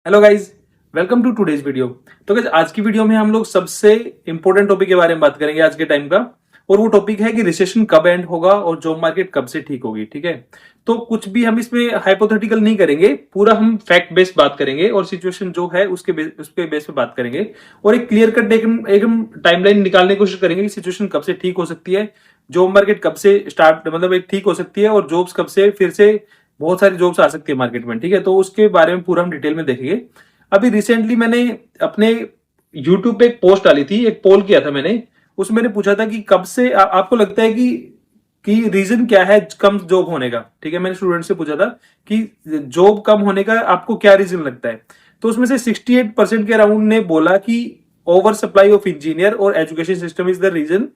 Hello guys, welcome to today's video. तो guys आज की वीडियो में हम लोग सबसे इंपॉर्टेंट टॉपिक के बारे में बात करेंगे आज के टाइम का। और वो टॉपिक है कि रिसेशन कब एंड होगा और जॉब मार्केट कब से ठीक होगी। ठीक है, तो कुछ भी हम इसमें हाइपोथेटिकल नहीं करेंगे, पूरा हम फैक्ट बेस्ड बात करेंगे और सिचुएशन जो है उसके बेस पे बात करेंगे और एक क्लियर कट एकदम टाइमलाइन निकालने की कोशिश करेंगे कि सिचुएशन कब से ठीक हो सकती है, जॉब मार्केट कब से स्टार्ट मतलब एक ठीक हो सकती है और जॉब्स कब से फिर से बहुत सारी जॉब्स आ सकती है मार्केट में। ठीक है, तो उसके बारे में पूरा हम डिटेल में देखेंगे। अभी रिसेंटली मैंने अपने यूट्यूब पे एक पोस्ट डाली थी, एक पोल किया था मैंने। उसमें मैंने पूछा था कि कब से आपको लगता है कि रीजन क्या है कम जॉब होने का। ठीक है, मैंने स्टूडेंट से पूछा था कि जॉब कम होने का आपको क्या रीजन लगता है। तो उसमें से 68% के अराउंड ने बोला कि ओवर सप्लाई ऑफ इंजीनियर और education system is the reason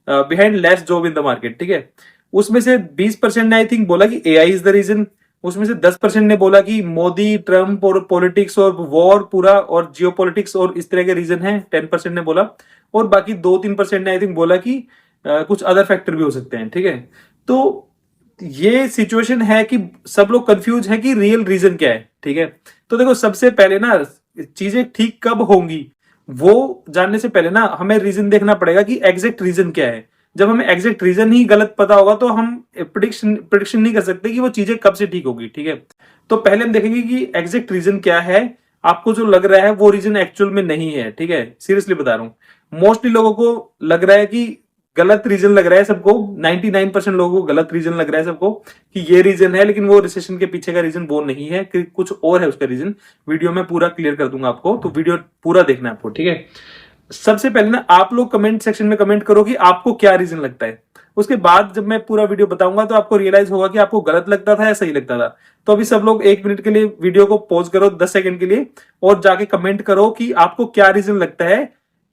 behind less job in the market. ठीक है, उसमें से 20% ने आई थिंक बोला कि एआई इज द रीजन। उसमें से 10% ने बोला कि मोदी, ट्रम्प और पॉलिटिक्स और वॉर पूरा और जियो पॉलिटिक्स और इस तरह के रीजन है। 10% ने बोला और बाकी 2-3% ने आई थिंक बोला कि कुछ अदर फैक्टर भी हो सकते हैं। ठीक है, तो ये सिचुएशन है कि सब लोग कंफ्यूज है कि रियल रीजन क्या है। ठीक है, तो देखो सबसे पहले ना चीजें ठीक कब होंगी वो जानने से पहले ना हमें रीजन देखना पड़ेगा कि एग्जैक्ट रीजन क्या है। जब हमें एग्जैक्ट रीजन ही गलत पता होगा तो हम प्रिडिक्शन नहीं कर सकते कि वो चीजें कब से ठीक होगी। ठीक है, तो पहले हम देखेंगे कि एग्जैक्ट रीजन क्या है। आपको जो लग रहा है वो रीजन एक्चुअल में नहीं है। ठीक है, सीरियसली बता रहा हूं, मोस्टली लोगों को लग रहा है कि गलत रीजन लग रहा है सबको। 99% लोगों को गलत रीजन लग रहा है सबको कि ये रीजन है, लेकिन वो रिसेशन के पीछे का रीजन वो नहीं है, कि कुछ और है उसका रीजन। वीडियो में पूरा क्लियर कर दूंगा आपको, तो वीडियो पूरा देखना है आपको। ठीक है, सबसे पहले ना आप लोग कमेंट सेक्शन में कमेंट करो कि आपको क्या रीजन लगता है। उसके बाद जब मैं पूरा वीडियो बताऊंगा तो आपको रियलाइज होगा कि आपको गलत लगता था या सही लगता था। तो अभी सब लोग 1 मिनट के लिए वीडियो को पॉज करो, 10 सेकंड के लिए, और जाके कमेंट करो कि आपको क्या रीजन लगता है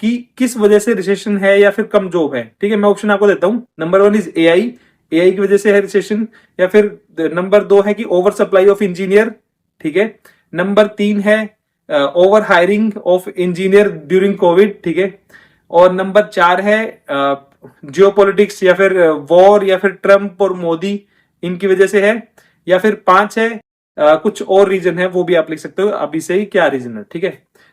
कि किस वजह से रिसेशन है या फिर कम जॉब है। ठीक है, मैं ऑप्शन आपको देता हूं। नंबर 1 इज एआई, एआई की वजह से है रिसेशन। या फिर नंबर 2 है कि ओवर सप्लाई ऑफ इंजीनियर। ठीक है, नंबर 3 है over hiring of engineer during Covid. ठीक है, और नंबर 4 है जियोपॉलिटिक्स या फिर वॉर या फिर ट्रम्प और मोदी, इनकी वजह से है। या फिर 5 है कुछ और रीजन है, वो भी आप लिख सकते हो अभी से ही क्या रीजन है। ठीक है,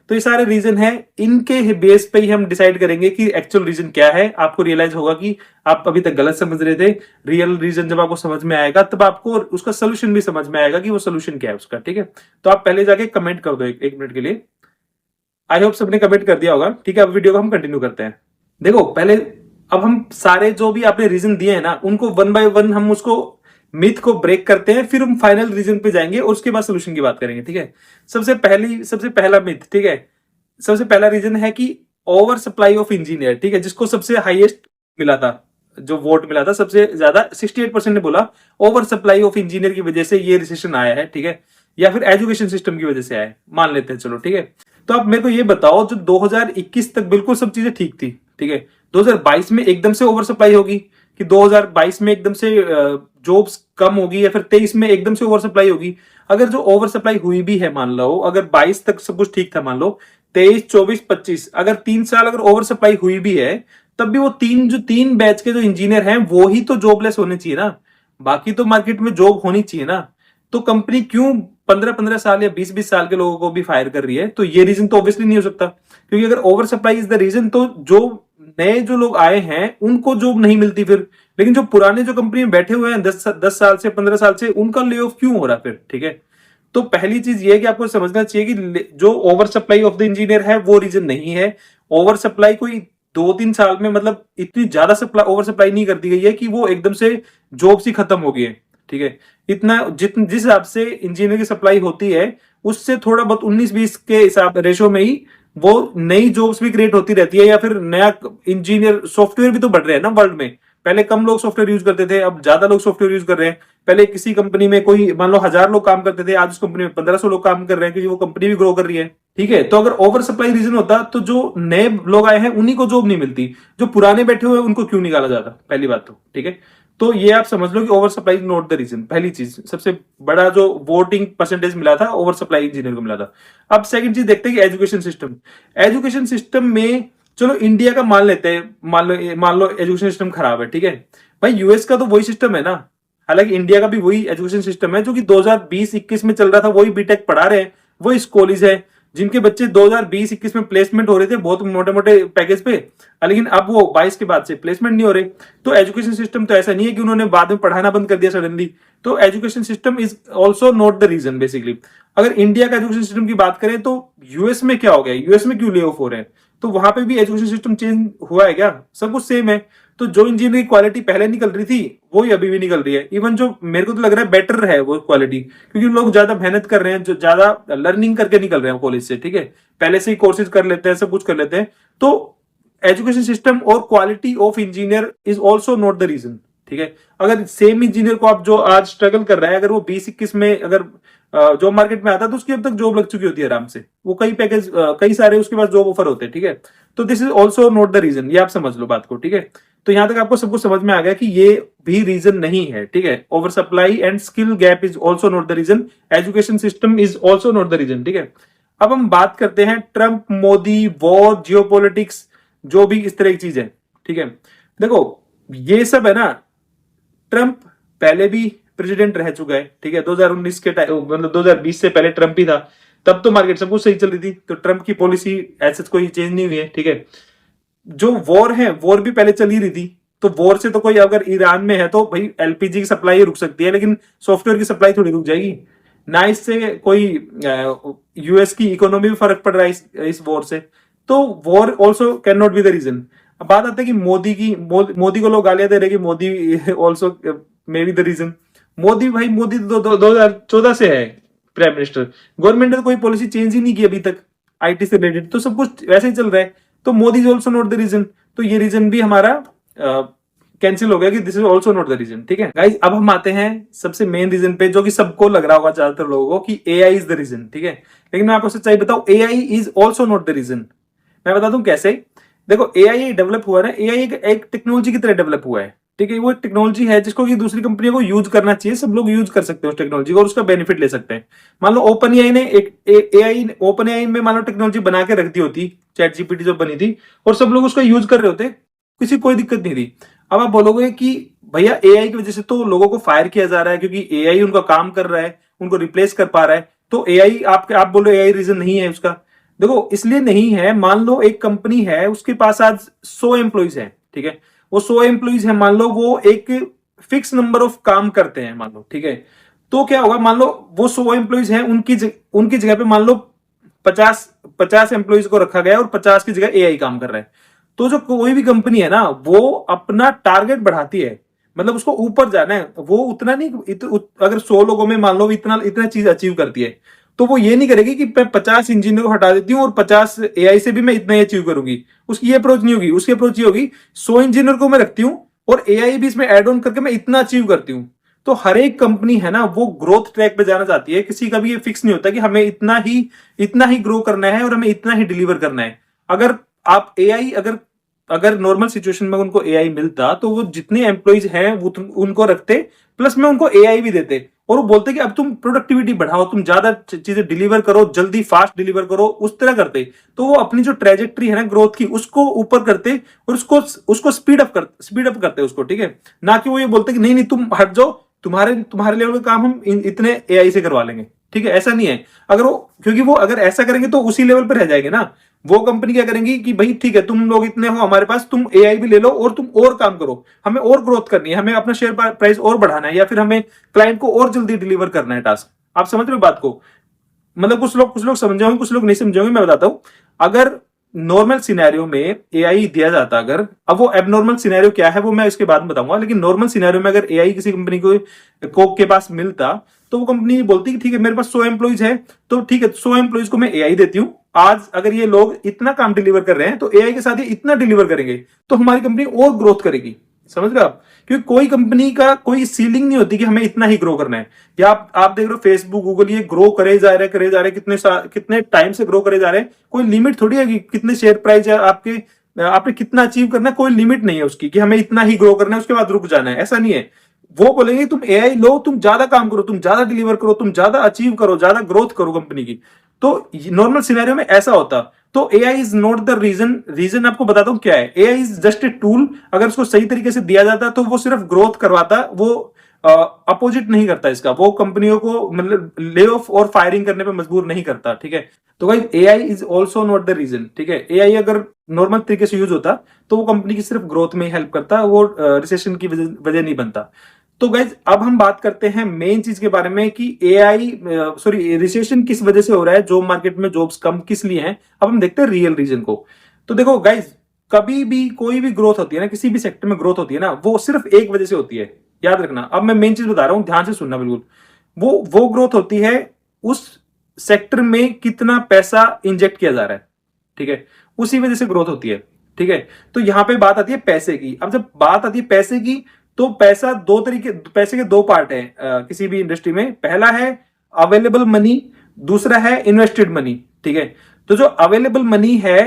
तो ये सारे रीजन है, इनके बेस पे ही हम डिसाइड करेंगे कि एक्चुअल रीजन क्या है। आपको रियलाइज होगा कि आप अभी तक गलत समझ रहे थे। रियल रीजन जब आपको समझ में आएगा तब आपको उसका सोल्यूशन भी समझ में आएगा कि वो सोल्यूशन क्या है उसका। ठीक है, तो आप पहले जाके कमेंट कर दो 1 मिनट के लिए। आई होप सबने कमेंट कर दिया होगा। ठीक है, अब वीडियो को हम कंटिन्यू करते हैं। देखो पहले अब हम सारे जो भी आपने रीजन दिए हैं ना उनको 1 बाय 1 हम उसको मिथ को ब्रेक करते हैं, फिर हम फाइनल रीजन पे जाएंगे और उसके बाद सोल्यूशन की बात करेंगे। ठीक है, सबसे पहला मिथ, ठीक है, सबसे पहला रीजन है कि ओवर सप्लाई ऑफ इंजीनियर। ठीक है, जिसको सबसे हाईएस्ट मिला था, जो वोट मिला था सबसे ज्यादा, 68% ने बोला ओवर सप्लाई ऑफ इंजीनियर की वजह से ये रिसेशन आया है। ठीक है, या फिर एजुकेशन सिस्टम की वजह से आया है, मान लेते हैं, चलो ठीक है। तो आप मेरे को ये बताओ, जो 2021 तक बिल्कुल सब चीजें ठीक थी, ठीक है, 2022 में एकदम से ओवर सप्लाई होगी कि 2022 में एकदम से जॉब्स कम होगी, या फिर 23 में एकदम से ओवर सप्लाई होगी। अगर जो ओवर सप्लाई हुई भी है, मान लो अगर 22 तक सब कुछ ठीक था, मान लो 23, 24, 25, अगर 3 साल अगर ओवर सप्लाई हुई भी है, तब भी वो तीन बैच के जो इंजीनियर हैं वो ही तो जॉबलेस होने चाहिए ना। बाकी तो मार्केट में जॉब होनी चाहिए ना। तो कंपनी क्यों 15-15 साल या 20-20 साल के लोगों को भी फायर कर रही है? तो ये रीजन तो ऑब्वियसली नहीं हो सकता, क्योंकि अगर over supply is the reason तो जो नए जो लोग आए हैं उनको जॉब नहीं मिलती फिर। लेकिन जो पुराने जो कंपनी में बैठे हुए हैं 10 साल से, 15 साल से, उनका ले ऑफ क्यों हो रहा फिर? ठीक है, तो पहली चीज ये है कि आपको समझना चाहिए कि जो over supply of the engineer है वो रीजन नहीं है। ओवर सप्लाई कोई 2-3 साल में मतलब इतनी ज्यादा सप्लाई ओवर सप्लाई नहीं कर दी गई है कि वो एकदम से जॉब्स ही खत्म हो गई है। ठीक है, इतना जिस हिसाब से इंजीनियर की सप्लाई होती है उससे थोड़ा बहुत 19-20 के हिसाब रेशो में ही वो नई जॉब्स भी क्रिएट होती रहती है, या फिर नया इंजीनियर सॉफ्टवेयर भी तो बढ़ रहे हैं ना वर्ल्ड में। पहले कम लोग सॉफ्टवेयर यूज करते थे, अब ज्यादा लोग सॉफ्टवेयर यूज कर रहे हैं। पहले किसी कंपनी में कोई मान लो 1000 लोग काम करते थे, आज उस कंपनी में 1500 लोग काम कर रहे हैं, क्योंकि वो कंपनी भी ग्रो कर रही है। ठीक है, तो अगर ओवर सप्लाई रीजन होता तो जो नए लोग आए हैं उन्हीं को जॉब नहीं मिलती, जो पुराने बैठे हुए उनको क्यों निकाला जाता? पहली बात तो ठीक है, तो ये आप समझ लो कि over supply is not the reason. पहली चीज, सबसे बड़ा जो वोटिंग परसेंटेज मिला था ओवर सप्लाई इंजीनियर को मिला था। अब सेकंड चीज देखते हैं कि एजुकेशन सिस्टम। एजुकेशन सिस्टम में चलो इंडिया का मान लेते हैं, मान लो एजुकेशन सिस्टम खराब है। ठीक है भाई, यूएस का तो वही सिस्टम है ना। हालांकि इंडिया का भी वही एजुकेशन सिस्टम है जो कि 2020-21 में चल रहा था, वही बीटेक पढ़ा रहे हैं, वो इस कॉलेज है जिनके बच्चे 2020-21 में प्लेसमेंट हो रहे थे बहुत मोटे मोटे पैकेज पे, लेकिन अब वो 22 के बाद से प्लेसमेंट नहीं हो रहे। तो एजुकेशन सिस्टम तो ऐसा नहीं है कि उन्होंने बाद में पढ़ाना बंद कर दिया सडनली। तो education system is also not the reason basically. अगर इंडिया का एजुकेशन सिस्टम की बात करें तो यूएस में क्या हो गया, यूएस में क्यों ले ऑफ हो रहे हैं, तो वहां पे भी एजुकेशन सिस्टम चेंज हुआ है क्या? सब कुछ सेम है। तो जो इंजीनियरिंग क्वालिटी पहले निकल रही थी वही अभी भी निकल रही है। इवन जो मेरे को तो लग रहा है बेटर है वो क्वालिटी, क्योंकि लोग ज्यादा मेहनत कर रहे हैं, जो ज्यादा लर्निंग करके निकल रहे हैं कॉलेज से, ठीक है, पहले से ही कोर्सेज कर लेते हैं, सब कुछ कर लेते हैं। तो एजुकेशन सिस्टम और quality of engineer is also not the reason, ठीक है। अगर सेम इंजीनियर को आप जो आज स्ट्रगल कर रहा है, अगर वो 20-21 में अगर जॉब मार्केट में आता तो उसकी अब तक जॉब लग चुकी होती है आराम से, वो कई पैकेज कई सारे उसके पास जॉब ऑफर होते हैं, ठीक है। तो this is also not the reason, ये आप समझ लो बात को, ठीक है। तो यहां तक आपको सब कुछ समझ में आ गया कि ये भी रीजन नहीं है, ठीक है। Over supply and skill gap is also not the reason, education system is also not the reason, ठीक है। अब हम बात करते हैं ट्रंप, मोदी, वॉर, जियोपॉलिटिक्स, जो भी इस तरह की चीज है, ठीक है। देखो ये सब है ना, ट्रंप पहले भी प्रेसिडेंट रह चुका है, ठीक है, 2019 के टाइम, मतलब 2020 से पहले ट्रंप ही था, तब तो मार्केट सब कुछ सही चल रही थी, तो ट्रंप की पॉलिसी ऐसे कोई चेंज नहीं हुई है, ठीक है। जो वॉर है, वॉर भी पहले चल ही रही थी, तो वॉर से तो कोई अगर ईरान में है तो भाई एलपीजी की सप्लाई रुक सकती है, लेकिन सॉफ्टवेयर की सप्लाई थोड़ी रुक जाएगी ना, इससे कोई यूएस की इकोनॉमी में फर्क पड़ रहा है इस वॉर से। तो war also can not be the reason. अब बात आती है कि मोदी को लोग गालियां दे रहे कि Modi also may be the reason. Modi भाई, मोदी 2014 से है प्राइम मिनिस्टर, गवर्नमेंट ने तो कोई पॉलिसी चेंज ही नहीं की अभी तक आईटी से रिलेटेड, तो सब कुछ वैसे ही चल रहा है। तो Modi is also not the reason, तो ये रीजन भी हमारा कैंसिल हो गया कि this is also not the reason, ठीक है गाइस। अब हम आते हैं सबसे मेन रीजन पे, जो कि सबको लग रहा होगा ज्यादातर लोगों को कि एआई इज द रीजन, ठीक है। लेकिन मैं आपको सच्चाई बताऊं, AI is also not the reason. मैं बता दूं कैसे। देखो एआई डेवलप हुआ है, एआई एक टेक्नोलॉजी की तरह डेवलप हुआ है, ठीक है। वो एक टेक्नोलॉजी है जिसको कि दूसरी कंपनियों को यूज करना चाहिए, सब लोग यूज कर सकते हैं उस टेक्नोलॉजी को और उसका बेनिफिट ले सकते हैं। मान लो ओपन एआई ने ओपन एआई में मान लो टेक्नोलॉजी बना के रख दी होती, चैट जीपीटी जो बनी थी, और सब लोग उसका यूज कर रहे होते, किसी कोई दिक्कत नहीं थी। अब आप बोलोगे कि भैया एआई की वजह से तो लोगों को फायर किया जा रहा है क्योंकि एआई उनका काम कर रहा है, उनको रिप्लेस कर पा रहा है, तो एआई आप बोलो एआई रीजन नहीं है उसका। देखो इसलिए नहीं है, मान लो एक कंपनी है, उसके पास आज 100 एम्प्लॉइज है, ठीक है, वो 100 एम्प्लॉइज है, मान लो वो एक फिक्स नंबर ऑफ काम करते हैं, मान लो, ठीक है। तो क्या होगा, मान लो वो 100 एम्प्लॉइज हैं, उनकी जगह पे मान लो 50 एम्प्लॉइज को रखा गया और 50 की जगह एआई काम कर रहा है। तो जो कोई भी कंपनी है ना, वो अपना टारगेट बढ़ाती है, मतलब उसको ऊपर जाना है, वो उतना नहीं अगर 100 लोगों में मान लो इतना चीज अचीव करती है, तो वो ये नहीं करेगी कि मैं 50 इंजीनियर को हटा देती हूँ और 50 एआई से भी मैं इतना ही अचीव करूंगी। उसकी ये अप्रोच नहीं होगी, उसकी अप्रोच ये होगी 100 इंजीनियर को मैं रखती हूँ और एआई भी इसमें एड ऑन करके मैं इतना अचीव करती हूँ। तो हर एक कंपनी है ना, वो ग्रोथ ट्रैक पे जाना चाहती है, किसी का भी ये फिक्स नहीं होता कि हमें इतना ही ग्रो करना है और हमें इतना ही डिलीवर करना है। अगर आप एआई अगर नॉर्मल सिचुएशन में उनको एआई मिलता तो वो जितने एम्प्लॉइज हैं वो उनको रखते, प्लस में उनको एआई भी देते और वो बोलते कि अब तुम प्रोडक्टिविटी बढ़ाओ, तुम ज्यादा चीजें डिलीवर करो, जल्दी फास्ट डिलीवर करो, उस तरह करते। तो वो अपनी जो ट्रेजेक्टरी है ना ग्रोथ की, उसको ऊपर करते और उसको स्पीड अप करते उसको, ठीक है। ना कि वो ये बोलते कि नहीं नहीं तुम हट जाओ, तुम्हारे लेवल का काम हम इतने एआई से करवा लेंगे, ठीक है। ऐसा नहीं है। क्योंकि वो अगर ऐसा करेंगे तो उसी लेवल पर रह जाएंगे ना। वो कंपनी क्या करेंगी कि भाई ठीक है, तुम लोग इतने हो हमारे पास, तुम एआई भी ले लो और तुम और काम करो, हमें और ग्रोथ करनी है, हमें अपना शेयर प्राइस और बढ़ाना है, या फिर हमें क्लाइंट को और जल्दी डिलीवर करना है टास्क। आप समझ रहे हो बात को? मतलब कुछ लोग समझे होंगे, कुछ लोग नहीं समझे होंगे। मैं बताता हूं, अगर नॉर्मल सिनेरियो में एआई दिया जाता, अगर अब वो एबनॉर्मल सिनेरियो क्या है वो मैं इसके बाद में बताऊंगा, लेकिन नॉर्मल सिनेरियो में अगर एआई किसी कंपनी को के पास मिलता तो वो कंपनी बोलती कि ठीक है मेरे पास 100 एम्प्लॉइज है, तो ठीक है 100 एम्प्लॉइज को मैं एआई देती हूं, आज अगर ये लोग इतना काम डिलीवर कर रहे हैं तो एआई के साथ ये इतना डिलीवर करेंगे तो हमारी कंपनी और ग्रोथ करेगी। समझ रहे हो आप? क्योंकि कोई कंपनी का कोई सीलिंग नहीं होती कि हमें इतना ही ग्रो करना है। या आप देख रहे हो फेसबुक, गूगल, ये ग्रो करे जा रहे कितने टाइम से ग्रो करे जा रहे हैं। कोई लिमिट थोड़ी है कि कितने शेयर प्राइस है आपने कितना अचीव करना है, कोई लिमिट नहीं है उसकी कि हमें इतना ही ग्रो करना है उसके बाद रुक जाना है, ऐसा नहीं है। वो बोलेंगे तुम एआई लो, तुम ज्यादा काम करो, तुम ज्यादा डिलीवर करो, तुम ज्यादा अचीव करो, ज्यादा ग्रोथ करो कंपनी की। तो नॉर्मल सिनेरियो में ऐसा होता। तो AI is not the reason आपको बताता हूं क्या है। AI is just a tool, अगर उसको सही तरीके से दिया जाता तो वो सिर्फ ग्रोथ करवाता, वो अपोजिट नहीं करता इसका, वो कंपनियों को मतलब ले ऑफ और फायरिंग करने पे मजबूर नहीं करता, ठीक है। तो guys AI is also not the reason, ठीक है। एआई अगर नॉर्मल तरीके से यूज होता तो वो कंपनी की सिर्फ ग्रोथ में ही हेल्प करता, वो रिसेशन की वजह नहीं बनता। तो गाइज अब हम बात करते हैं मेन चीज के बारे में कि एआई सॉरी रिसेशन किस वजह से हो रहा है, जॉब मार्केट में जॉब्स कम किस लिए हैं। अब हम देखते हैं रियल रीजन को। तो देखो गाइज, कभी भी कोई भी ग्रोथ होती है ना, किसी भी सेक्टर में ग्रोथ होती है ना, वो सिर्फ एक वजह से होती है, याद रखना। अब मैं मेन चीज बता रहा हूं, ध्यान से सुनना बिल्कुल। वो ग्रोथ होती है उस सेक्टर में कितना पैसा इंजेक्ट किया जा रहा है, ठीक है, उसी वजह से ग्रोथ होती है, ठीक है। तो यहां पे बात आती है पैसे की। अब जब बात आती है पैसे की, तो पैसा दो तरीके, पैसे के दो पार्ट है किसी भी इंडस्ट्री में। पहला है अवेलेबल मनी, दूसरा है इन्वेस्टेड मनी, ठीक है। तो जो अवेलेबल मनी है,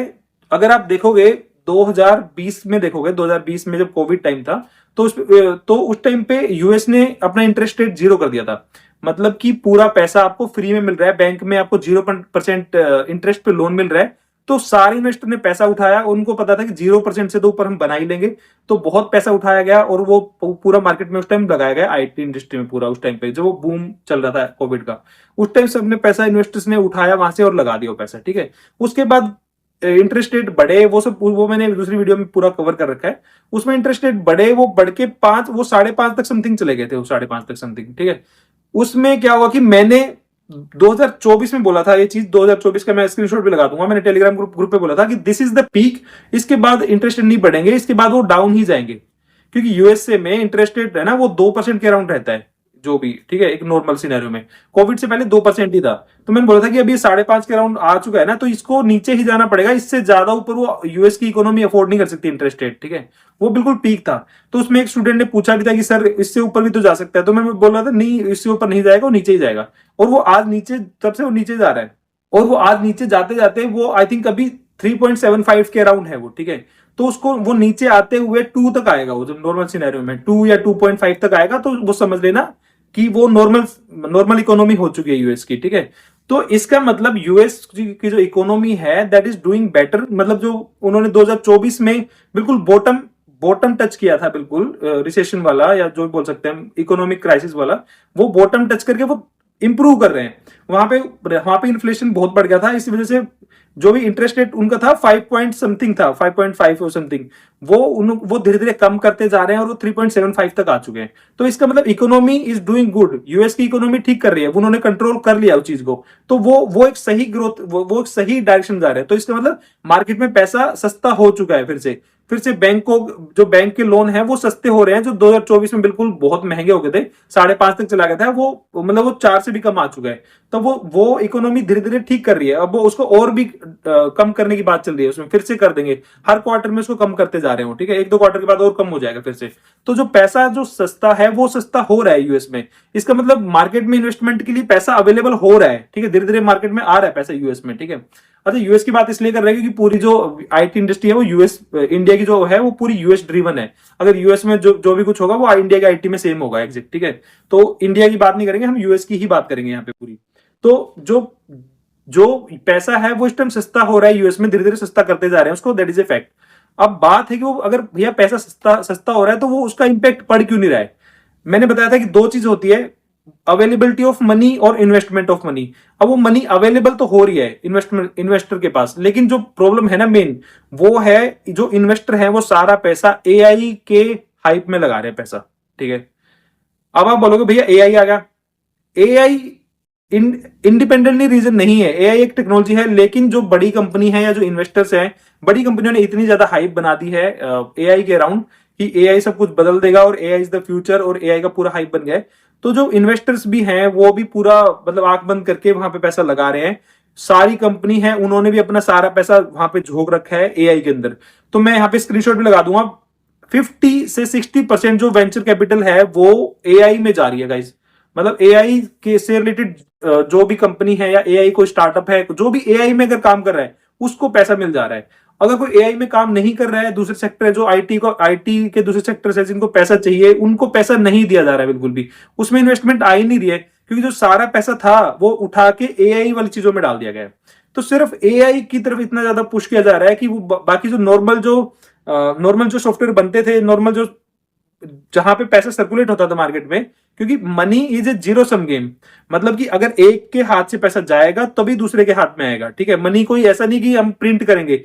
अगर आप देखोगे 2020 में, देखोगे 2020 में जब कोविड टाइम था, तो उस टाइम पे यूएस ने अपना इंटरेस्ट रेट 0 कर दिया था। मतलब कि पूरा पैसा आपको फ्री में मिल रहा है, बैंक में आपको 0% इंटरेस्ट पे लोन मिल रहा है। तो सारे इन्वेस्टर ने पैसा उठाया, उनको पता था कि 0% से तो ऊपर हम बना ही लेंगे। तो बहुत पैसा उठाया गया और वो पूरा मार्केट में उस टाइम लगाया गया, आईटी इंडस्ट्री में पूरा। उस टाइम पे जो वो बूम चल रहा था कोविड का, उस टाइम सबने पैसा इन्वेस्टर्स ने उठाया वहां से और लगा दिया वो पैसा, ठीक है। उसके बाद इंटरेस्ट रेट बढ़े, वो सब वो मैंने दूसरी वीडियो में पूरा कवर कर रखा है। उसमें इंटरेस्ट रेट बढ़े, वो बढ़ के 5, वो 5.5 तक समथिंग चले गए थे, वो 5.5 तक समथिंग, ठीक है। उसमें क्या हुआ कि मैंने 2024 में बोला था ये चीज, 2024 का मैं स्क्रीनशॉट भी लगा दूंगा, मैंने टेलीग्राम ग्रुप पे बोला था कि दिस इज द पीक, इसके बाद इंटरेस्ट रेट नहीं बढ़ेंगे, इसके बाद वो डाउन ही जाएंगे। क्योंकि यूएसए में इंटरेस्ट रेट है ना, वो 2% के अराउंड रहता है जो भी, ठीक है, एक नॉर्मल सिनेरियो में। कोविड से पहले 2% ही था। तो मैंने बोला था कि अभी 5.5 के अराउंड आ चुका है ना, तो इसको नीचे ही जाना पड़ेगा, इससे ज्यादा ऊपर वो यूएस की इकोनॉमी अफोर्ड नहीं कर सकती इंटरेस्ट रेट, ठीक है। वो बिल्कुल पीक था। तो उसमें एक स्टूडेंट ने पूछा भी था कि सर इससे ऊपर भी तो जा सकता है। तो मैं बोल रहा था नहीं, इससे ऊपर नहीं जाएगा, वो नीचे ही जाएगा। और वो आज नीचे, तब से वो नीचे जा रहा है। और वो आज नीचे जाते जाते वो आई थिंक अभी 3.75 के अराउंड है वो, ठीक है। तो उसको वो नीचे आते हुए 2 तक आएगा, वो जब नॉर्मल सिनेरियो में 2 या 2.5 तक आएगा, तो वो समझ लेना कि वो नॉर्मल इकोनॉमी हो चुकी है यूएस की, ठीक है। तो इसका मतलब यूएस की जो इकोनॉमी है दैट इज डूइंग बेटर। मतलब जो उन्होंने 2024 में बिल्कुल बॉटम टच किया था, बिल्कुल रिसेशन वाला, या जो बोल सकते हैं इकोनॉमिक क्राइसिस वाला, वो बॉटम टच करके वो इंप्रूव कर रहे हैं। वहां पे इन्फ्लेशन बहुत बढ़ गया था, इसी वजह से जो भी इंटरेस्ट रेट उनका था 5 पॉइंट समथिंग था, 5.5 और समथिंग, वो धीरे धीरे कम करते जा रहे हैं और वो 3.75 तक आ चुके हैं। तो इसका मतलब economy is doing good, US की इकोनॉमी ठीक कर रही है, उन्होंने कंट्रोल कर लिया उस चीज को। तो वो एक सही ग्रोथ, वो एक सही डायरेक्शन जा रहे हैं। तो इसका मतलब मार्केट में पैसा सस्ता हो चुका है फिर से बैंक को, जो बैंक के लोन है वो सस्ते हो रहे हैं, जो 2024 में बिल्कुल बहुत महंगे हो गए थे, 5.5 तक चला गया था, वो मतलब वो 4 से भी कम आ चुका है। तो वो इकोनॉमी धीरे धीरे ठीक कर रही है। अब वो उसको और भी कम करने की बात चल रही है, उसमें फिर से कर देंगे, हर क्वार्टर में उसको कम करते जा रहे हो, ठीक है। 1-2 क्वार्टर के बाद और कम हो जाएगा फिर से। तो जो पैसा जो सस्ता है वो सस्ता हो रहा है यूएस में। इसका मतलब मार्केट में इन्वेस्टमेंट के लिए पैसा अवेलेबल हो रहा है, ठीक है, धीरे धीरे मार्केट में आ रहा है पैसा यूएस में, ठीक है। अच्छा, यूएस की बात इसलिए कर रहे हैं क्योंकि पूरी जो आईटी इंडस्ट्री है वो यूएस, इंडिया की जो है वो पूरी यूएस ड्रिवन है। अगर यूएस में जो भी कुछ होगा वो इंडिया की आईटी में सेम होगा एग्जैक्ट, ठीक है। तो इंडिया की बात नहीं करेंगे हम, यूएस की ही बात करेंगे यहाँ पे पूरी। तो जो पैसा है वो इस टाइम सस्ता हो रहा है यूएस में, धीरे धीरे सस्ता करते जा रहे हैं उसको, दैट इज ए फैक्ट। अब बात है कि वो अगर भैया पैसा सस्ता हो रहा है तो वो उसका इंपैक्ट पड़ क्यों नहीं रहा है। मैंने बताया था कि 2 चीज होती है, अवेलेबिलिटी ऑफ मनी और इन्वेस्टमेंट ऑफ मनी। अब वो मनी अवेलेबल तो हो रही है इन्वेस्टर के पास, लेकिन जो प्रॉब्लम है ना मेन, वो है जो इन्वेस्टर है वो सारा पैसा एआई के हाइप में लगा रहे हैं पैसा, ठीक है। अब आप बोलोगे भैया एआई आ गया, एआई इंडिपेंडेंटली रीजन नहीं है, एआई एक टेक्नोलॉजी है, लेकिन जो बड़ी कंपनी है या जो इन्वेस्टर्स हैं, बड़ी कंपनियों ने इतनी ज्यादा हाइप बना दी है एआई के अराउंड कि एआई सब कुछ बदल देगा और एआई इज द फ्यूचर, और एआई का पूरा हाइप बन गया है। तो जो इन्वेस्टर्स भी हैं वो भी पूरा मतलब आंख बंद करके वहां पे पैसा लगा रहे हैं। सारी कंपनी है, उन्होंने भी अपना सारा पैसा वहां पे झोंक रखा है एआई के अंदर। तो मैं यहाँ पे स्क्रीनशॉट भी लगा दूंगा, 50 से 60% जो वेंचर कैपिटल है वो एआई में जा रही है गाइस। मतलब एआई के से रिलेटेड जो भी कंपनी है या एआई कोई स्टार्टअप है, जो भी एआई में अगर काम कर रहा है उसको पैसा मिल जा रहा है। अगर कोई एआई में काम नहीं कर रहा है, दूसरे सेक्टर है जो आईटी के दूसरे सेक्टर है जिनको पैसा चाहिए, उनको पैसा नहीं दिया जा रहा है बिल्कुल भी, उसमें इन्वेस्टमेंट आ ही नहीं रही है, क्योंकि जो सारा पैसा था वो उठा के एआई वाली चीजों में डाल दिया गया है। तो सिर्फ एआई की तरफ इतना ज्यादा पुश किया जा रहा है कि वो बाकी जो नॉर्मल जो सॉफ्टवेयर बनते थे, नॉर्मल जो जहां पे पैसा सर्कुलेट होता था मार्केट में, क्योंकि money is a zero sum game. मतलब कि अगर एक के हाथ से पैसा जाएगा तभी दूसरे के हाथ में आएगा, ठीक है। मनी कोई ऐसा नहीं कि हम प्रिंट करेंगे,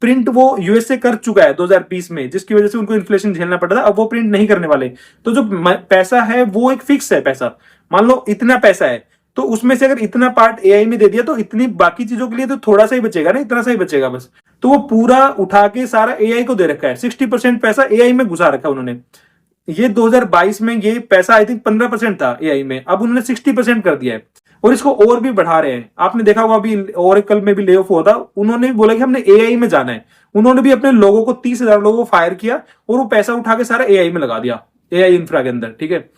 प्रिंट वो यूएसए कर चुका है 2020 में, जिसकी वजह से उनको इन्फ्लेशन झेलना पड़ा था, अब वो प्रिंट नहीं करने वाले। तो जो पैसा है वो एक फिक्स है पैसा, मान लो इतना पैसा है, तो उसमें से अगर इतना पार्ट एआई में दे दिया तो इतनी बाकी चीजों के लिए तो थोड़ा सा ही बचेगा ना, इतना सा ही बचेगा बस। तो वो पूरा उठा के सारा एआई को दे रखा है, 60% पैसा एआई में घुसा रखा है उन्होंने। ये 2022 में ये पैसा आई थिंक 15% था एआई में, अब उन्होंने 60% कर दिया है और इसको और भी बढ़ा रहे हैं। आपने देखा होगा अभी ओरेकल में भी ले ऑफ हुआ था, उन्होंने बोला कि हमने एआई में जाना है, उन्होंने भी अपने लोगों को 30,000 लोगों को फायर किया और वो पैसा उठा के सारा एआई में लगा दिया, एआई इंफ्रा के अंदर, ठीक है।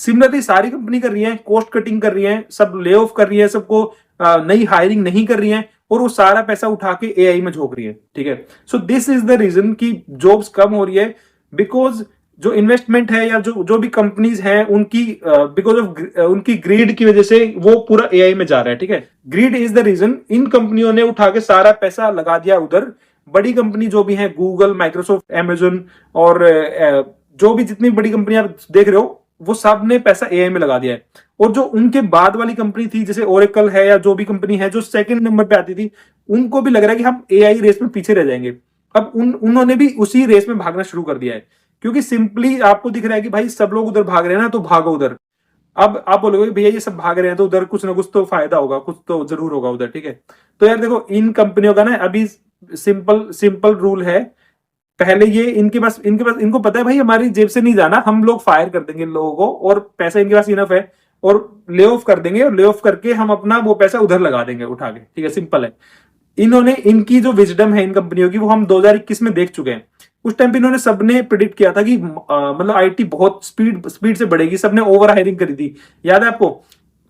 सिमिलरली सारी कंपनी कर रही है, कॉस्ट कटिंग कर रही है, सब ले ऑफ कर रही है, सबको नई हायरिंग नहीं कर रही है और वो सारा पैसा उठा के एआई में झोंक रही है, ठीक है। So this is the reason कि जॉब्स कम हो रही है, बिकॉज जो इन्वेस्टमेंट है या जो भी कंपनीज हैं उनकी बिकॉज ऑफ उनकी ग्रीड की वजह से वो पूरा एआई में जा रहा है, ठीक है। ग्रीड इज द रीजन, इन कंपनियों ने उठा के सारा पैसा लगा दिया उधर। बड़ी कंपनी जो भी है, गूगल, माइक्रोसॉफ्ट, अमेजन और जो भी जितनी बड़ी कंपनी आप देख रहे हो, वो सब ने पैसा एआई में लगा दिया है। और जो उनके बाद वाली कंपनी थी, जैसे ओरेकल है या जो भी कंपनी है जो सेकंड नंबर पे आती थी, उनको भी लग रहा है कि हम एआई रेस में पीछे रह जाएंगे। अब उन्होंने भी उसी रेस में भागना शुरू कर दिया है, क्योंकि सिंपली आपको दिख रहा है कि भाई सब लोग उधर भाग रहे हैं ना, तो भागो उधर। अब आप बोलोगे भैया ये सब भाग रहे हैं तो उधर कुछ ना कुछ तो फायदा होगा, कुछ तो जरूर होगा उधर, ठीक है। तो यार देखो, इन कंपनियों का ना अभी सिंपल रूल है। पहले ये इनके पास इनको पता है भाई हमारी जेब से नहीं जाना, हम लोग फायर कर देंगे लोगों को और पैसा इनके पास इनफ है और ले ऑफ कर देंगे, और ले ऑफ करके हम अपना वो पैसा उधर लगा देंगे उठा के, ठीक है, सिंपल है। इन्होंने इनकी जो विजडम है इन कंपनियों की, वो हम 2021 में देख चुके हैं। उस टाइम पे इन्होंने सबने प्रिडिक्ट किया था कि मतलब आईटी बहुत स्पीड से बढ़ेगी, सबने ओवर हायरिंग करी थी, याद है आपको।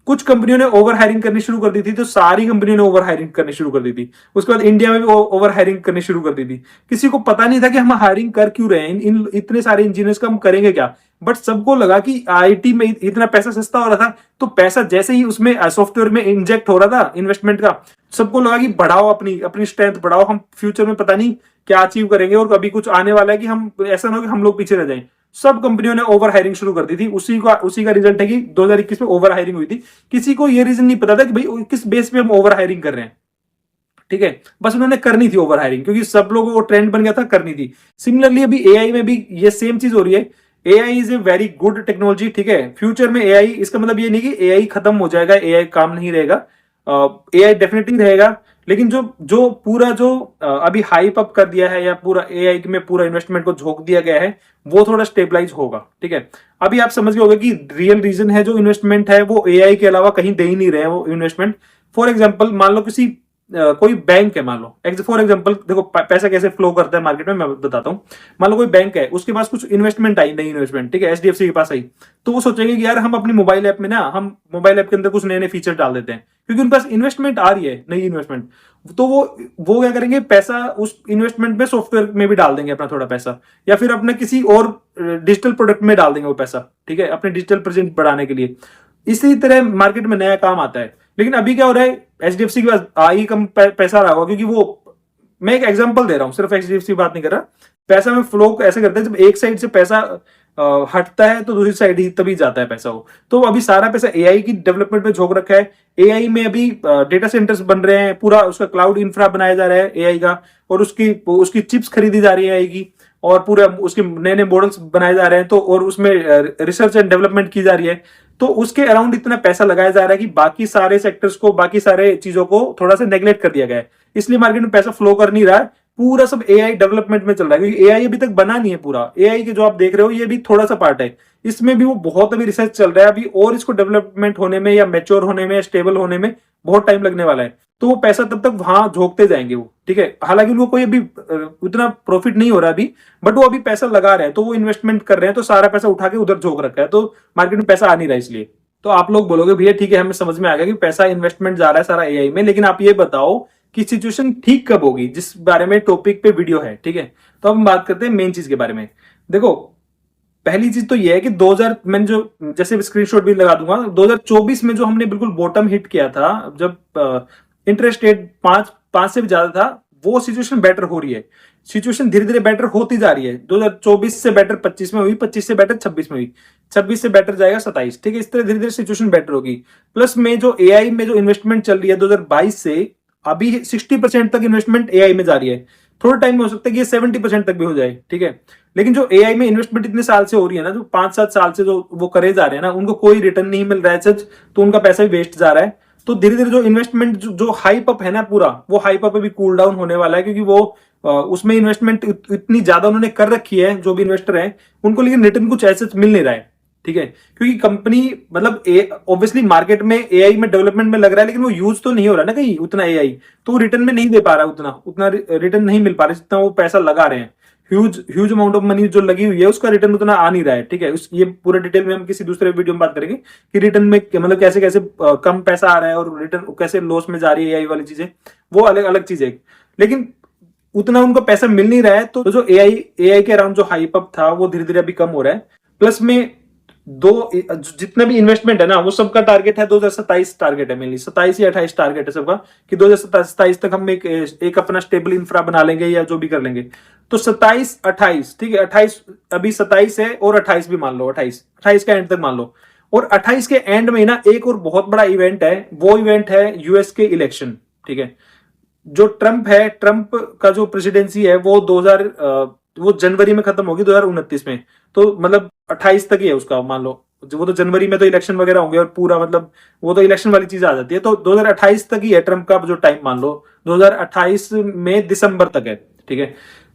कुछ कंपनियों ने ओवर हायरिंग करनी शुरू कर दी थी, तो सारी कंपनियों ने ओवर हायरिंग करनी शुरू कर दी थी। उसके बाद इंडिया में भी ओवर हायरिंग करनी शुरू कर दी थी। किसी को पता नहीं था कि हम हायरिंग कर क्यों रहे हैं, इन इतने सारे इंजीनियर्स का हम करेंगे क्या। बट सबको लगा कि आईटी में इतना पैसा सस्ता हो रहा था, तो पैसा जैसे ही उसमें सॉफ्टवेयर में इंजेक्ट हो रहा था इन्वेस्टमेंट का, सबको लगा कि बढ़ाओ अपनी स्ट्रेंथ बढ़ाओ, हम फ्यूचर में पता नहीं क्या अचीव करेंगे और कभी कुछ आने वाला है कि हम ऐसा ना हो कि हम लोग पीछे रह जाएं। सब कंपनियों ने ओवर हायरिंग शुरू कर दी थी। उसी का रिजल्ट है कि 2021 में ओवर हायरिंग हुई थी। किसी को यह रीजन नहीं पता था कि भाई किस बेस पे हम ओवर हायरिंग कर रहे हैं, ठीक है। बस उन्होंने करनी थी ओवर हायरिंग, क्योंकि सब लोगों को ट्रेंड बन गया था, करनी थी। सिमिलरली अभी एआई में भी ये सेम चीज हो रही है। AI is a very good technology, ठीक है। फ्यूचर में एआई, इसका मतलब ये नहीं कि एआई खत्म हो जाएगा, एआई काम नहीं रहेगा, एआई डेफिनेटली रहेगा। लेकिन जो पूरा जो अभी हाइप अप कर दिया है या पूरा एआई में पूरा इन्वेस्टमेंट को झोंक दिया गया है, वो थोड़ा स्टेबलाइज होगा, ठीक है। अभी आप समझ गए होंगे कि रियल रीजन है जो इन्वेस्टमेंट है वो एआई के अलावा कहीं दे ही नहीं रहे हैं वो इन्वेस्टमेंट। फॉर एग्जाम्पल मान लो किसी कोई बैंक है, मान लो फॉर एग्जांपल, देखो पैसा कैसे फ्लो करता है मार्केट में मैं बताता हूं। मान लो कोई बैंक है, उसके पास कुछ इन्वेस्टमेंट आई, नई इन्वेस्टमेंट, ठीक है, एचडीएफसी के पास आई, तो वो सोचेंगे कि यार हम अपनी मोबाइल ऐप में ना, हम मोबाइल ऐप के अंदर कुछ नए नए फीचर डाल देते हैं, क्योंकि उनके पास इन्वेस्टमेंट आ रही है, नई इन्वेस्टमेंट। तो वो क्या करेंगे, पैसा उस इन्वेस्टमेंट में सॉफ्टवेयर में भी डाल देंगे अपना थोड़ा पैसा, या फिर अपने किसी और डिजिटल प्रोडक्ट में डाल देंगे वो पैसा, ठीक है, अपने डिजिटल प्रेजेंस बढ़ाने के लिए। इसी तरह मार्केट में नया काम आता है। लेकिन अभी क्या हो रहा है, एचडीएफसी के पास आ ही कम पैसा रहा होगा, क्योंकि वो, मैं एक एग्जांपल दे रहा हूं, सिर्फ एचडीएफसी की बात नहीं कर रहा। पैसा में फ्लो ऐसे करते हैं, जब एक साइड से पैसा हटता है तो दूसरी साइड ही तभी जाता है पैसा वो। तो अभी सारा पैसा एआई की डेवलपमेंट में झोंक रखा है। एआई में अभी डेटा सेंटर्स बन रहे हैं, पूरा उसका क्लाउड इंफ्रा बनाया जा रहा है एआई का, और उसकी चिप्स खरीदी जा रही है एआई की, और पूरा उसके नए नए मॉडल्स बनाए जा रहे हैं, तो और उसमें रिसर्च एंड डेवलपमेंट की जा रही है। तो उसके अराउंड इतना पैसा लगाया जा रहा है कि बाकी सारे सेक्टर्स को, बाकी सारे चीजों को थोड़ा सा नेग्लेक्ट कर दिया गया है। इसलिए मार्केट में पैसा फ्लो कर नहीं रहा है, पूरा सब एआई डेवलपमेंट में चल रहा है, क्योंकि एआई अभी तक बना नहीं है पूरा। एआई के जो आप देख रहे हो ये भी थोड़ा सा पार्ट है, इसमें भी वो बहुत अभी रिसर्च चल रहा है अभी, और इसको डेवलपमेंट होने में या मैच्योर होने में या स्टेबल होने में बहुत टाइम लगने वाला है। तो वो पैसा तब तक वहां झोंकते जाएंगे वो, ठीक है। हालांकि उनको कोई अभी उतना प्रॉफिट नहीं हो रहा अभी, बट वो अभी पैसा लगा रहे हैं, तो वो इन्वेस्टमेंट कर रहे हैं, तो सारा पैसा उठा के उधर झोंक रखा है, तो मार्केट में पैसा आ नहीं रहा इसलिए। तो आप लोग बोलोगे भैया ठीक है, हमें समझ में आ गया कि पैसा इन्वेस्टमेंट जा रहा है सारा एआई में, लेकिन आप ये बताओ कि सिचुएशन ठीक कब होगी, जिस बारे में टॉपिक पे वीडियो है, ठीक है। तो अब हम बात करते हैं मेन चीज के बारे में। देखो, पहली चीज तो ये है कि 2000, मैंने जो जैसे स्क्रीनशॉट भी लगा दूंगा, 2024 में जो हमने बिल्कुल बॉटम हिट किया था, जब इंटरेस्ट रेट 5 से भी ज्यादा था, वो सिचुएशन बेटर हो रही है, सिचुएशन धीरे धीरे बेटर होती जा रही है। 2024 से बेटर 25 में हुई, 25 से बेटर 26 में हुई, 26 से बेटर जाएगा 27, ठीक है। इस तरह धीरे धीरे सिचुएशन बेटर होगी। प्लस में जो एआई में जो इन्वेस्टमेंट चल रही है 2022 से अभी 60% तक इन्वेस्टमेंट एआई में जा रही है। थोड़ा टाइम में हो सकता है कि ये 70% तक भी हो जाए, ठीक है। लेकिन जो एआई में इन्वेस्टमेंट इतने साल से हो रही है ना, जो 5-7 साल से जो वो करे जा रहे हैं ना, उनको कोई रिटर्न नहीं मिल रहा है सच, तो उनका पैसा भी वेस्ट जा रहा है। तो धीरे धीरे जो इन्वेस्टमेंट जो हाइप अप है ना पूरा, वो हाइप अप भी कूल डाउन होने वाला है, क्योंकि वो उसमें इन्वेस्टमेंट इतनी ज्यादा उन्होंने कर रखी है जो भी इन्वेस्टर है उनको, लेकिन रिटर्न कुछ ऐसे मिल नहीं रहा है, ठीक है। क्योंकि कंपनी मतलब ऑब्वियसली मार्केट में एआई में डेवलपमेंट में लग रहा है, लेकिन वो यूज तो नहीं हो रहा ना कहीं उतना एआई, तो रिटर्न में नहीं दे पा रहा, उतना रिटर्न नहीं मिल पा रहा जितना वो पैसा लगा रहे हैं। ह्यूज अमाउंट ऑफ मनी जो लगी हुई है उसका रिटर्न उतना आ नहीं रहा है, ठीक है। ये पूरा डिटेल में हम किसी दूसरे वीडियो में बात करेंगे कि रिटर्न में मतलब कैसे कैसे कम पैसा आ रहा है और रिटर्न कैसे लॉस में जा रही है एआई वाली चीजें, वो अलग अलग चीज है। लेकिन उतना उनको पैसा मिल नहीं रहा है, तो जो एआई के अराउंड जो हाइप अप था वो धीरे धीरे अभी कम हो रहा है। प्लस में जितना भी इन्वेस्टमेंट है ना, वो सबका टारगेट है 2027 टारगेट है, मेनली 27 या 28 टारगेट है सबका, कि 2027 तक हम एक अपना स्टेबल इंफ्रा बना लेंगे या जो भी कर लेंगे। तो 27-28, ठीक है, 28 अभी 27 है और 28 भी मान लो, 28 का एंड तक मान लो। और 28 के एंड में ना एक और बहुत बड़ा इवेंट है, वो इवेंट है यूएस के इलेक्शन, ठीक है। जो ट्रंप है, ट्रंप का जो प्रेसिडेंसी है वो वो जनवरी में खत्म होगी 2029 में, तो मतलब 28 तक ही है उसका, मान लो। वो तो जनवरी में तो इलेक्शन वगैरह होंगे और पूरा मतलब वो तो इलेक्शन वाली चीज आ जाती है, तो 2028 तक ही है ट्रंप का जो टाइम, मान लो 2028 में दिसंबर तक है, ठीक है।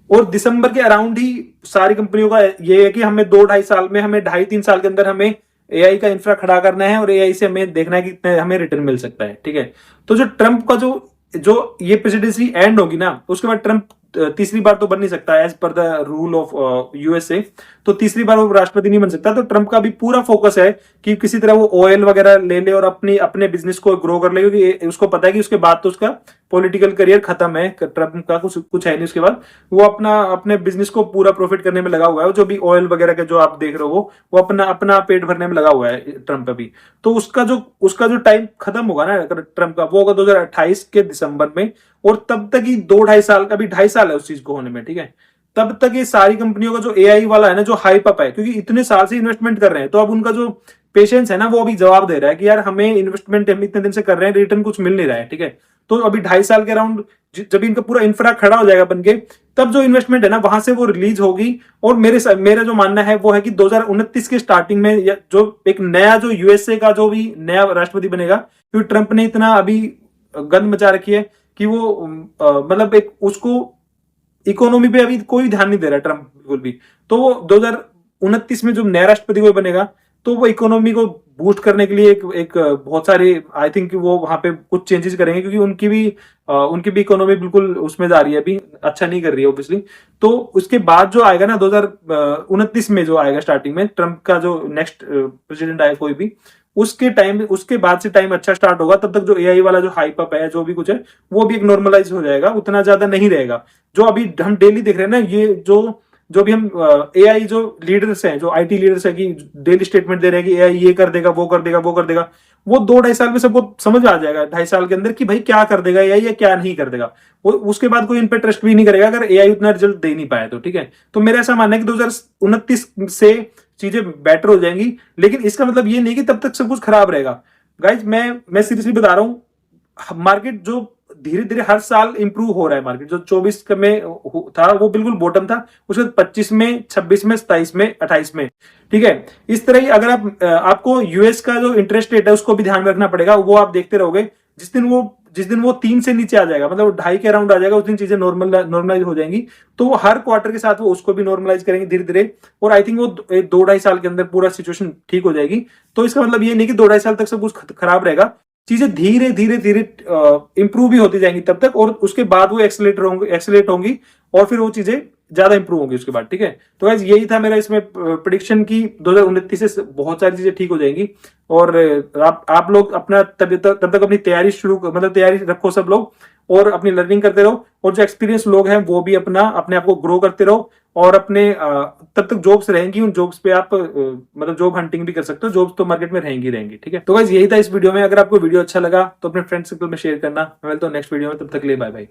और दिसंबर के अराउंड ही सारी कंपनियों का ये है कि हमें 2-2.5 साल में, हमें 2.5-3 साल के अंदर हमें एआई का इंफ्रा खड़ा करना है और एआई से हमें देखना है कि कितने हमें रिटर्न मिल सकता है, ठीक है। तो जो ट्रंप का जो ये प्रेसिडेंसी एंड होगी ना, उसके बाद ट्रंप तीसरी बार तो बन नहीं सकता as per the rule of USA, तो तीसरी बार वो राष्ट्रपति नहीं बन सकता। तो ट्रंप का भी पूरा फोकस है कि किसी तरह वो ऑयल वगैरह ले ले और अपने बिजनेस को ग्रो कर ले, क्योंकि उसको पता है कि उसके बाद तो उसका पॉलिटिकल करियर खत्म है, ट्रंप का कुछ है नहीं उसके बाद। वो अपने बिजनेस को पूरा प्रॉफिट करने में लगा हुआ है, जो भी ऑयल वगैरह के जो आप देख रहे हो वो अपना पेट भरने में लगा हुआ है ट्रंप अभी। तो उसका जो टाइम खत्म होगा ना ट्रंप का, वो होगा 2028 के दिसंबर में। और तब तक ही 2-2.5 साल का भी 2.5 साल है उस चीज को होने में, ठीक है। तब तक ये सारी कंपनियों का जो एआई वाला है ना, जो हाइप अप है, क्योंकि इतने साल से इन्वेस्टमेंट कर रहे हैं, तो अब उनका जो पेशेंस है ना, वो अभी जवाब दे रहा है कि यार हमें इन्वेस्टमेंट हम इतने दिन से कर रहे हैं, रिटर्न कुछ मिल नहीं रहा है, ठीक है। तो अभी 2.5 साल के अराउंड जब इनका पूरा इंफ्रा खड़ा हो जाएगा बनके, तब जो इन्वेस्टमेंट है ना वहां से वो रिलीज होगी। और मेरा जो मानना है वो है कि 2029 के स्टार्टिंग में जो एक नया जो यूएसए का जो भी नया राष्ट्रपति बनेगा, क्योंकि ट्रंप ने इतना अभी गंद मचा रखी है कि वो मतलब एक उसको इकोनॉमी पे अभी कोई ध्यान नहीं दे रहा ट्रंप बिल्कुल भी। तो वो 2029 में जो नया राष्ट्रपति कोई बनेगा, तो वो इकोनॉमी को बूस्ट करने के लिए एक बहुत सारे, आई थिंक वो वहां पे कुछ चेंजेस करेंगे, क्योंकि उनकी भी इकोनॉमी बिल्कुल उसमें जा रही है, अभी अच्छा नहीं कर रही है ऑब्वियसली। तो उसके बाद जो आएगा ना 2029 में जो आएगा स्टार्टिंग में ट्रंप का जो नेक्स्ट प्रेसिडेंट आएगा कोई भी, उसके बाद से टाइम अच्छा स्टार्ट होगा। तब तक जो एआई वाला जो हाइप अप है, जो भी कुछ है, वो भी एक नॉर्मलाइज हो जाएगा, उतना ज्यादा नहीं रहेगा। जो अभी हम डेली देख रहे हैं ना, ये जो भी हम एआई जो लीडर्स हैं, जो आईटी लीडर्स है, कि डेली स्टेटमेंट दे रहे हैं कि एआई ये कर देगा, वो कर देगा, वो कर देगा, वो 2-2.5 साल में सबको समझ आ जाएगा, 2.5 साल के अंदर, कि भाई क्या कर देगा एआई या क्या नहीं कर देगा। वो उसके बाद कोई इन पे ट्रस्ट भी नहीं करेगा अगर एआई उतना रिजल्ट दे नहीं पाया तो, ठीक है। तो मेरा ऐसा मानना है कि 2029 से चीजें बेटर हो जाएंगी, लेकिन इसका मतलब ये नहीं कि तब तक सब कुछ खराब रहेगा। गाइज मैं सीरियसली बता रहा हूं, मार्केट जो धीरे धीरे हर साल इंप्रूव हो रहा है, मार्केट जो 24 में था वो बिल्कुल बॉटम था, उसके बाद 25 में, 26 में, 27 में, 28 में, ठीक है। इस तरह ही अगर आपको यूएस का जो इंटरेस्ट रेट है उसको भी ध्यान में रखना पड़ेगा, वो आप देखते रहोगे। जिस दिन वो 3 से नीचे आ जाएगा, मतलब 2.5 के अराउंड आ जाएगा, उस दिन चीजें नॉर्मलाइज हो जाएंगी। तो वो हर क्वार्टर के साथ वो उसको भी नॉर्मलाइज करेंगे धीरे धीरे, और आई थिंक वो 2-2.5 साल के अंदर पूरा सिचुएशन ठीक हो जाएगी। तो इसका मतलब ये नहीं कि 2-2.5 साल तक सब कुछ खराब रहेगा, चीजें धीरे धीरे धीरे इंप्रूव भी होती जाएंगी तब तक, और उसके बाद वो एक्सेलेट होंगी और फिर वो चीजें ज्यादा इंप्रूव होंगी उसके बाद, ठीक है। तो गाइस यही था मेरा इसमें प्रिडिक्शन की 2029 से बहुत सारी चीजें ठीक हो जाएंगी। और आप लोग अपना तब तक अपनी तैयारी मतलब तैयारी रखो सब लोग, और अपनी लर्निंग करते रहो, और जो एक्सपीरियंस लोग हैं वो भी अपने आप को ग्रो करते रहो, और तब तक जॉब्स रहेंगी, उन जॉब्स पे आप मतलब जॉब हंटिंग भी कर सकते हो, जॉब्स तो मार्केट में रहेंगी, ठीक है। तो गाइस यही था इस वीडियो में। अगर आपको वीडियो अच्छा लगा तो अपने फ्रेंड सर्कल में शेयर करना। मैं मिलता हूं नेक्स्ट वीडियो में, तब तक के लिए बाय बाय।